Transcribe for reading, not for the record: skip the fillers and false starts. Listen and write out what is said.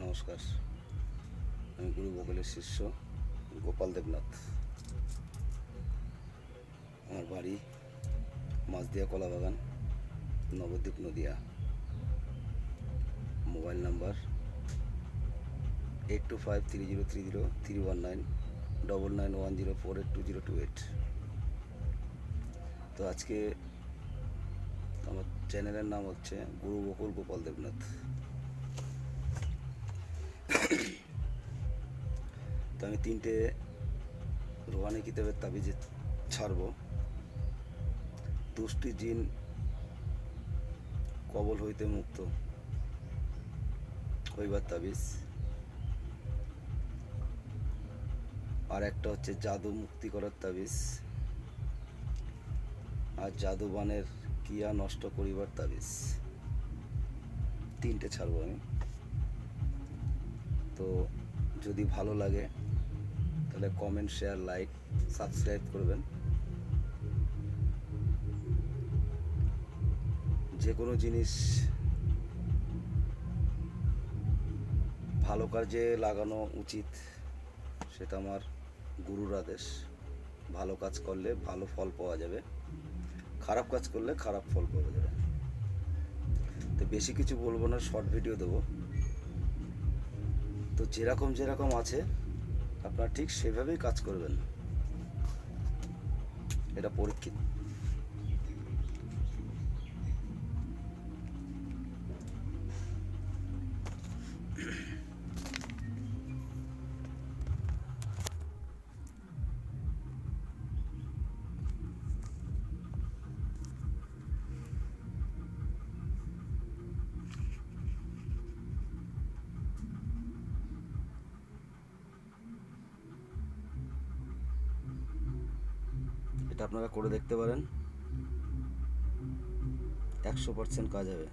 নমস্কার। আমি গুরু বকুলের শিষ্য গোপাল দেবনাথ। আমার বাড়ি মাঝদিয়া কলাবাগান, নবদ্বীপ, নদিয়া। Mobile number 8253030319 9910482028। তো আজকে আমার চ্যানেলের নাম হচ্ছে গুরু বকুল গোপাল দেবনাথ। তো আমি 3টে রোহানি কিতাবের তাবিজ ছাড়ব। দুষ্টি জিন কবল হইতে মুক্ত হইবার তাবিজ, আর একটা হচ্ছে জাদু মুক্তি করার তাবিজ, আর জাদুবানের কিয়া নষ্ট করিবার তাবিজ। 3টে ছাড়বো আমি। তো যদি ভালো লাগে তাহলে কমেন্ট, শেয়ার, লাইক, সাবস্ক্রাইব করবেন। যে কোনো জিনিস ভালো কাজে লাগানো উচিত, সেটা আমার গুরুর আদেশ। ভালো কাজ করলে ভালো ফল পাওয়া যাবে, খারাপ কাজ করলে খারাপ ফল পাওয়া যাবে। তো বেশি কিছু বলবো না, শর্ট ভিডিও দেবো। তো যেরকম আছে আপনারা ঠিক সেভাবেই কাজ করবেন, এটা পরীক্ষিত। এটা আপনারা করে দেখতে পারেন, 100% কাজ হবে।